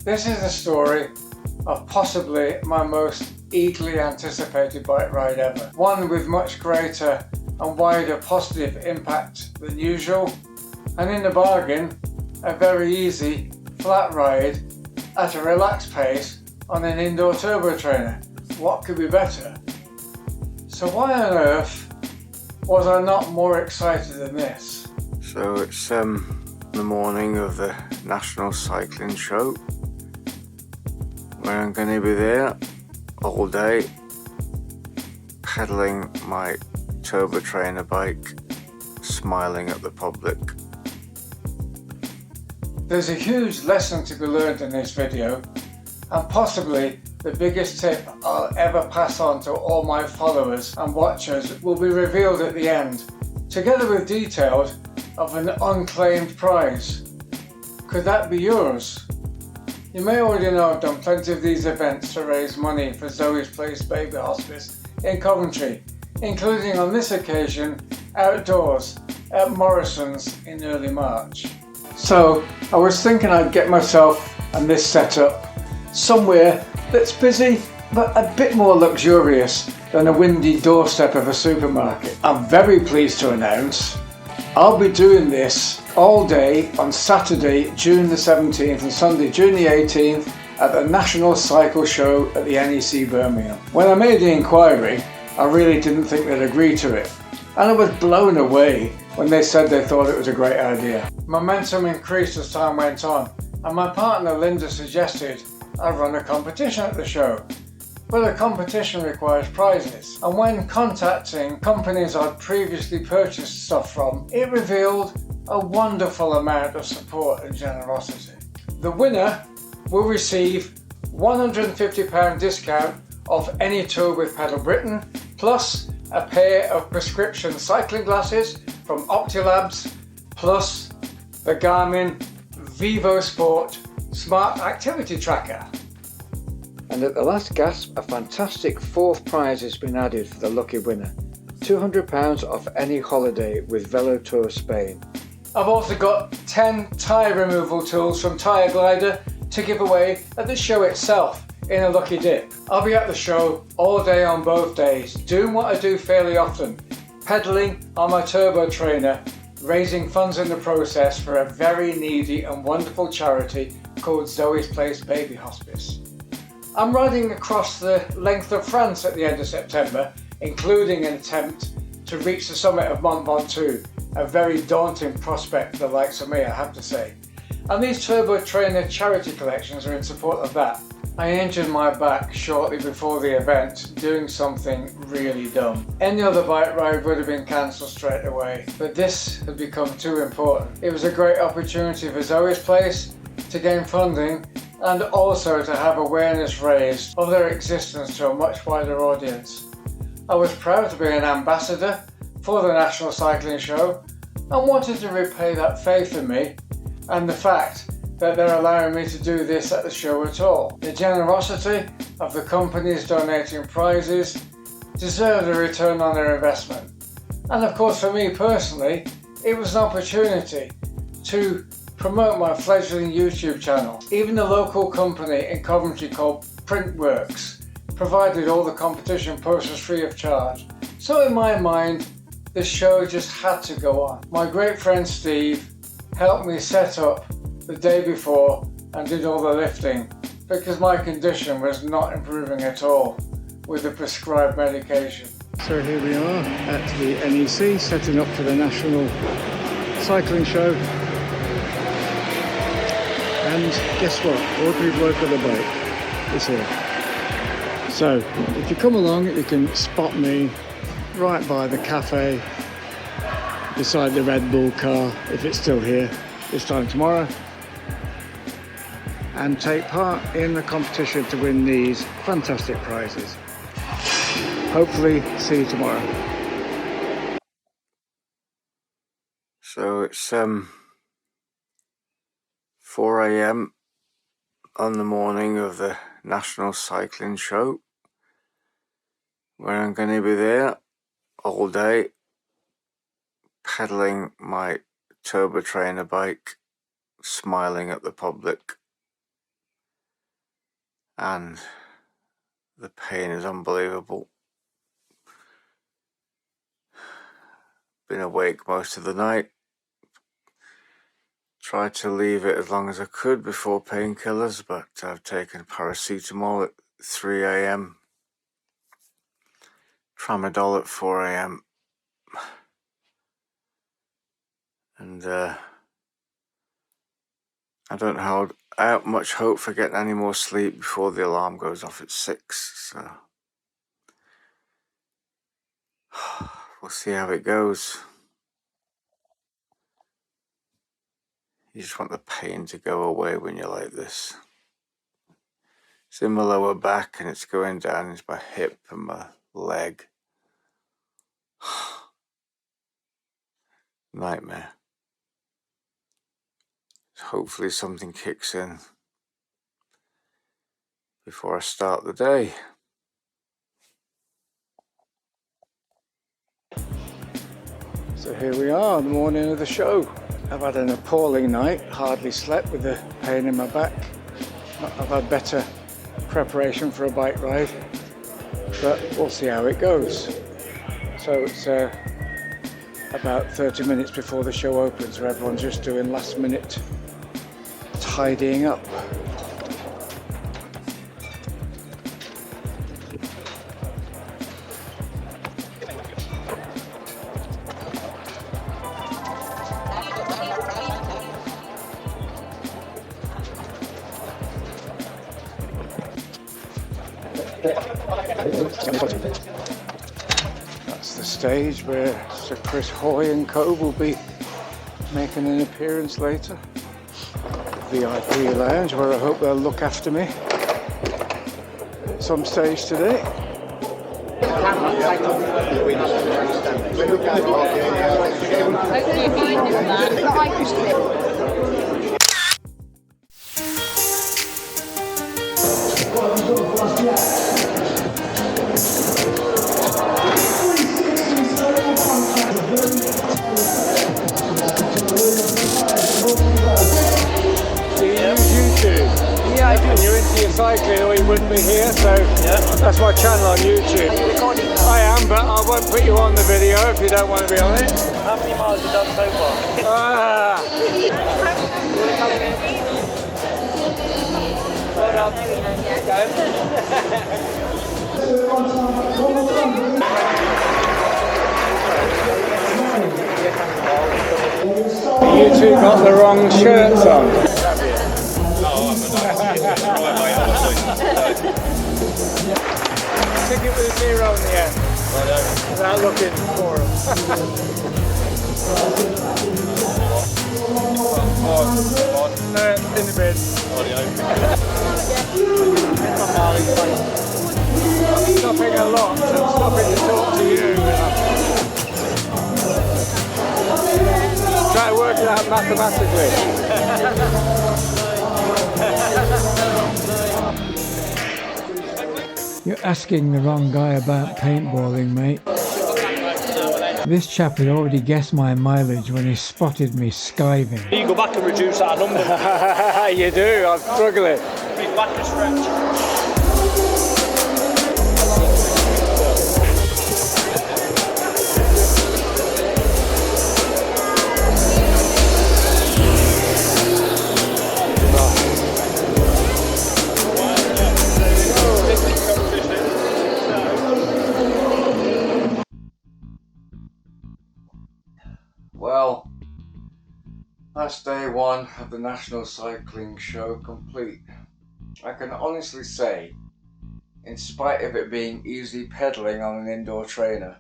This is the story of possibly my most eagerly anticipated bike ride ever. One with much greater and wider positive impact than usual, and in the bargain, a very easy flat ride at a relaxed pace on an indoor turbo trainer. What could be better? So why on earth was I not more excited than this? So it's the morning of the National Cycling Show, where I'm going to be there all day, pedaling my turbo trainer bike, smiling at the public. There's a huge lesson to be learned in this video, and possibly the biggest tip I'll ever pass on to all my followers and watchers will be revealed at the end, together with details of an unclaimed prize. Could that be yours? You may already know I've done plenty of these events to raise money for Zoe's Place Baby Hospice in Coventry, including on this occasion outdoors at Morrison's in early March. So I was thinking I'd get myself and this set up somewhere that's busy but a bit more luxurious than a windy doorstep of a supermarket. I'm very pleased to announce I'll be doing this all day on Saturday, June the 17th and Sunday, June the 18th at the National Cycle Show at the NEC Birmingham. When I made the inquiry, I really didn't think they'd agree to it, and I was blown away when they said they thought it was a great idea. Momentum increased as time went on, and my partner Linda suggested I run a competition at the show. But a competition requires prizes, and when contacting companies I'd previously purchased stuff from, it revealed a wonderful amount of support and generosity. The winner will receive £150 discount off any tour with Pedal Britain, plus a pair of prescription cycling glasses from Optilabs, plus the Garmin Vivo Sport Smart Activity Tracker. And at the last gasp, a fantastic fourth prize has been added for the lucky winner. £200 off any holiday with Velo Tour Spain. I've also got 10 tyre removal tools from Tyre Glider to give away at the show itself in a lucky dip. I'll be at the show all day on both days, doing what I do fairly often, pedalling on my turbo trainer, raising funds in the process for a very needy and wonderful charity called Zoe's Place Baby Hospice. I'm riding across the length of France at the end of September, including an attempt to reach the summit of Mont Ventoux, a very daunting prospect for the likes of me, I have to say. And these turbo trainer charity collections are in support of that. I injured my back shortly before the event doing something really dumb. Any other bike ride would have been cancelled straight away, but this had become too important. It was a great opportunity for Zoe's Place to gain funding and also to have awareness raised of their existence to a much wider audience. I was proud to be an ambassador for the National Cycling Show and wanted to repay that faith in me and the fact that they're allowing me to do this at the show at all. The generosity of the companies donating prizes deserved a return on their investment. And of course for me personally, it was an opportunity to promote my fledgling YouTube channel. Even the local company in Coventry called Printworks provided all the competition posters free of charge. So in my mind, the show just had to go on. My great friend Steve helped me set up the day before and did all the lifting because my condition was not improving at all with the prescribed medication. So here we are at the NEC setting up for the National Cycling Show. And guess what? Ordinary bloke with a bike is here. So if you come along, you can spot me right by the cafe beside the Red Bull car, if it's still here this time tomorrow, and take part in the competition to win these fantastic prizes. Hopefully see you tomorrow. So it's 4 AM on the morning of the National Cycling Show, where I'm going to be there all day, pedaling my turbo trainer bike, smiling at the public. and the pain is unbelievable. Been awake most of the night. Tried to leave it as long as I could before painkillers, but I've taken paracetamol at 3 AM, tramadol at 4 AM, and I don't have much hope for getting any more sleep before the alarm goes off at 6, so we'll see how it goes. You just want the pain to go away when you're like this. It's in my lower back and it's going down into my hip and my leg. Nightmare. Hopefully something kicks in before I start the day. So here we are, the morning of the show. I've had an appalling night, hardly slept with the pain in my back. I've had better preparation for a bike ride, but we'll see how it goes. So it's about 30 minutes before the show opens, so everyone's just doing last minute tidying up. That's the stage where Sir Chris Hoy and co will be making an appearance later. VIP lounge, where I hope they'll look after me at some stage today. Yeah, I do. And you're into your cycling or you wouldn't be here, so yeah. That's my channel on YouTube. Are you recording? I am, but I won't put you on the video if you don't want to be on it. How many miles have you done so far? You two got the wrong shirts on. Ticket with a 0 in the end. Without looking for them. In the bin. I'm stopping a lot. I'm stopping to talk to you. Try to work it out mathematically. You're asking the wrong guy about paintballing, mate. This chap had already guessed my mileage when he spotted me skiving. You go back and reduce that number. You do, I'm struggling. Big back and stretch. Well, that's day one of the National Cycling Show complete. I can honestly say, in spite of it being easy pedalling on an indoor trainer,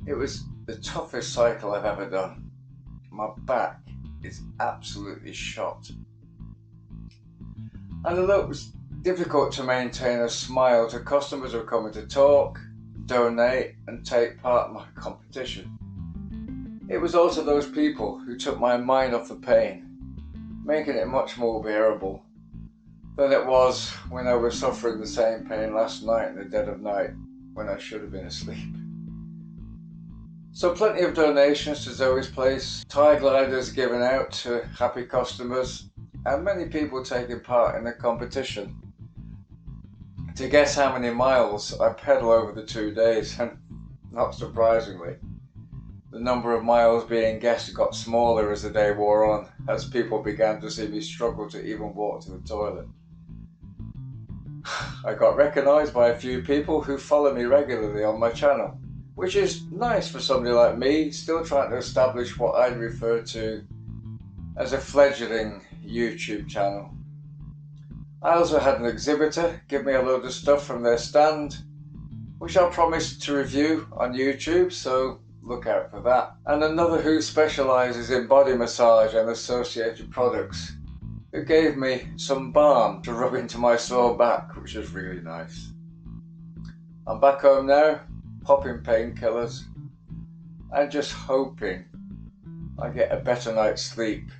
it was the toughest cycle I've ever done. My back is absolutely shot. And although it was difficult to maintain a smile to customers who were coming to talk, donate and take part in my competition, it was also those people who took my mind off the pain, making it much more bearable than it was when I was suffering the same pain last night in the dead of night when I should have been asleep. So plenty of donations to Zoe's Place, tire gliders given out to happy customers, and many people taking part in the competition. to guess how many miles I pedal over the 2 days, and not surprisingly, the number of miles being guessed got smaller as the day wore on, as people began to see me struggle to even walk to the toilet. I got recognised by a few people who follow me regularly on my channel, which is nice for somebody like me, still trying to establish what I'd refer to as a fledgling YouTube channel. I also had an exhibitor give me a load of stuff from their stand, which I promised to review on YouTube, so look out for that. And another who specialises in body massage and associated products, who gave me some balm to rub into my sore back, which is really nice. I'm back home now, popping painkillers, and just hoping I get a better night's sleep.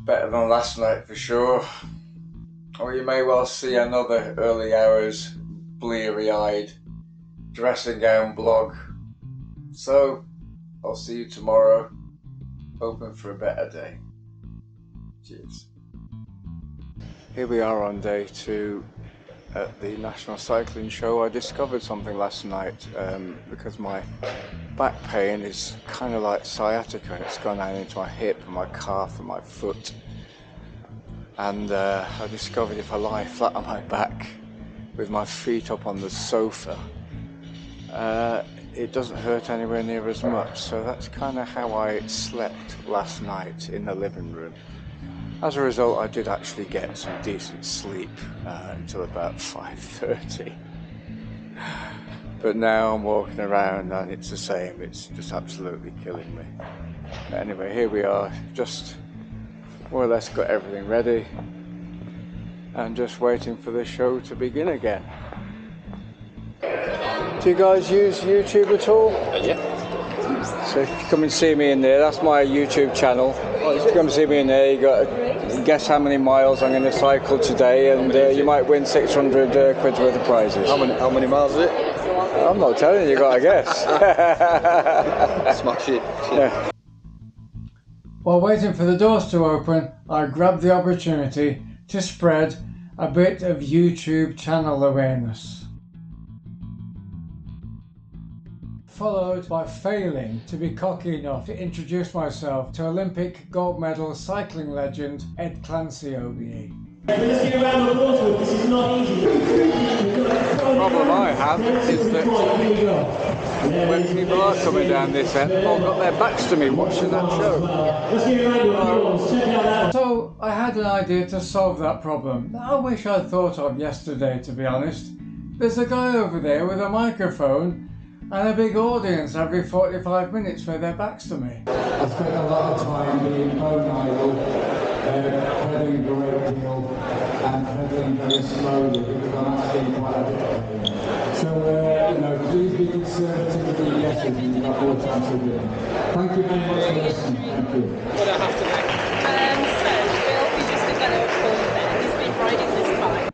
Better than last night for sure. Or you may well see another early hours, bleary-eyed, dressing gown blog. So, I'll see you tomorrow, hoping for a better day. Cheers. Here we are on day 2 at the National Cycling Show. I discovered something last night because my back pain is kind of like sciatica, and it's gone down into my hip and my calf and my foot. And I discovered if I lie flat on my back with my feet up on the sofa, it doesn't hurt anywhere near as much. So that's kind of how I slept last night in the living room. As a result, I did actually get some decent sleep until about 5:30. But now I'm walking around and it's the same, it's just absolutely killing me. But anyway, here we are, just more or less got everything ready and just waiting for the show to begin again. Do you guys use YouTube at all? Yeah. So come and see me in there, that's my YouTube channel. Come and see me in there, you got to guess how many miles I'm going to cycle today, and you might win 600 quid's worth of prizes. How many miles is it? I'm not telling you, got to guess. Smash it. Yeah. While waiting for the doors to open, I grabbed the opportunity to spread a bit of YouTube channel awareness. Followed by failing to be cocky enough to introduce myself to Olympic gold medal cycling legend Ed Clancy OBE. Let's get a round of applause with this. Is not easy. The problem I have is that when people are coming down this end, they've all got their backs to me watching that show. Let's get a round of applause. Check it out. So I had an idea to solve that problem that I wish I'd thought of yesterday, to be honest. There's a guy over there with a microphone and a big audience every 45 minutes with their backs to me. I spent a lot of time being bone idle, pedaling the road hill and pedaling very slowly because I'm actually quite a bit. So, please be conservative with your guesses and you've got more chance of winning. Thank you very much for listening. Thank you. What do I have to make? So Bill is just developed for Ben. He's been riding this bike.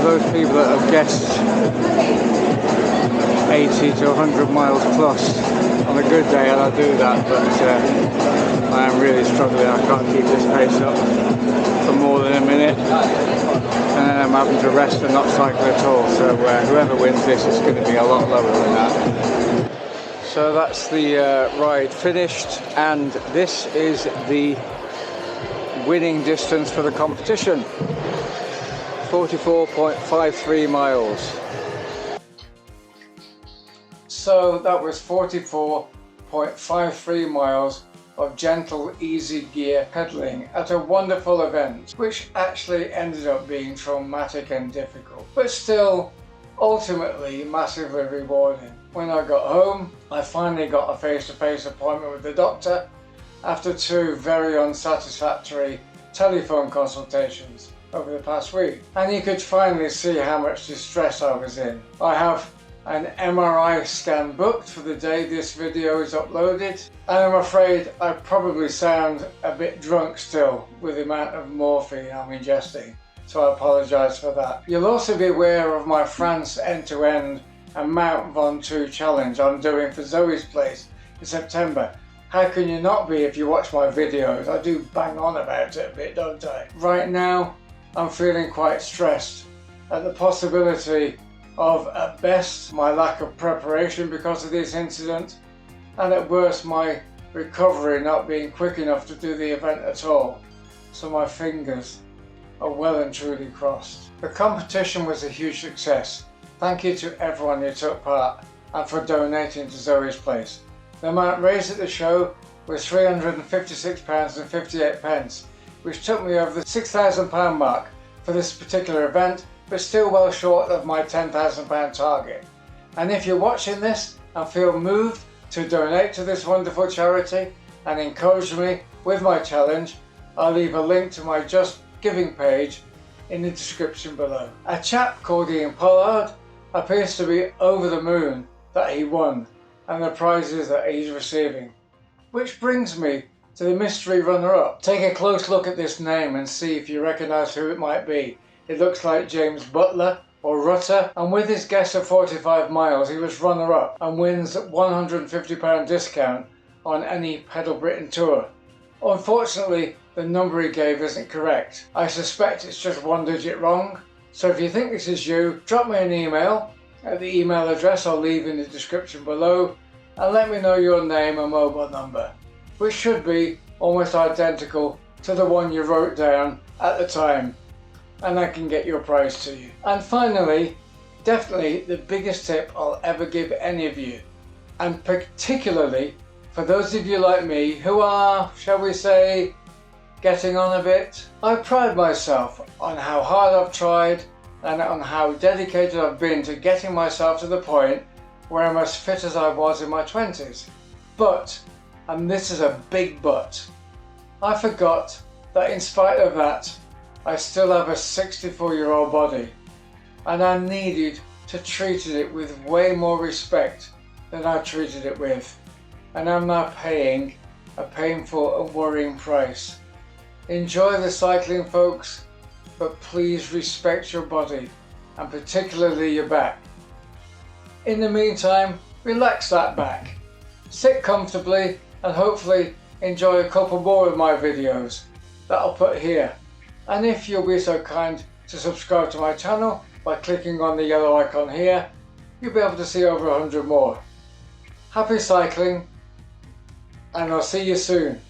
Those people that have guessed 80 to 100 miles plus on a good day, and I do that, but I am really struggling. I can't keep this pace up for more than a minute, and then I'm having to rest and not cycle at all. So whoever wins this is going to be a lot lower than that. So that's the ride finished, and this is the winning distance for the competition. 44.53 miles. So that was 44.53 miles of gentle, easy gear pedaling at a wonderful event, which actually ended up being traumatic and difficult, but still ultimately massively rewarding. When I got home, I finally got a face-to-face appointment with the doctor after 2 very unsatisfactory telephone consultations over the past week, and he could finally see how much distress I was in. I have an MRI scan booked for the day this video is uploaded, and I'm afraid I probably sound a bit drunk still with the amount of morphine I'm ingesting, so I apologise for that. You'll also be aware of my France Mt Ventoux challenge I'm doing for Zoe's place in September. How can you not be if you watch my videos? I do bang on about it a bit, don't I? Right now, I'm feeling quite stressed at the possibility of, at best, my lack of preparation because of this incident, and at worst, my recovery not being quick enough to do the event at all. So my fingers are well and truly crossed. The competition was a huge success. Thank you to everyone who took part and for donating to Zoe's place. The amount raised at the show was £356.58, which took me over the £6,000 mark for this particular event, but still well short of my £10,000 target. And if you're watching this and feel moved to donate to this wonderful charity and encourage me with my challenge, I'll leave a link to my Justgiving page in the description below. A chap called Ian Pollard appears to be over the moon that he won and the prizes that he's receiving. Which brings me to the mystery runner-up. Take a close look at this name and see if you recognise who it might be. It looks like James Butler or Rutter, and with his guess of 45 miles he was runner-up and wins £150 discount on any Pedal Britain tour. Unfortunately, the number he gave isn't correct. I suspect it's just 1 digit wrong, so if you think this is you, drop me an email at the email address I'll leave in the description below and let me know your name and mobile number, which should be almost identical to the one you wrote down at the time, and I can get your prize to you. And finally, definitely the biggest tip I'll ever give any of you, and particularly for those of you like me who are, shall we say, getting on a bit. I pride myself on how hard I've tried and on how dedicated I've been to getting myself to the point where I'm as fit as I was in my 20s. But, and this is a big but, I forgot that in spite of that, I still have a 64-year-old body, and I needed to treat it with way more respect than I treated it with, and I'm now paying a painful and worrying price. Enjoy the cycling, folks, but please respect your body, and particularly your back. In the meantime, relax that back, sit comfortably, and hopefully enjoy a couple more of my videos that I'll put here. And if you'll be so kind to subscribe to my channel by clicking on the yellow icon here, you'll be able to see over 100 more. Happy cycling, and I'll see you soon.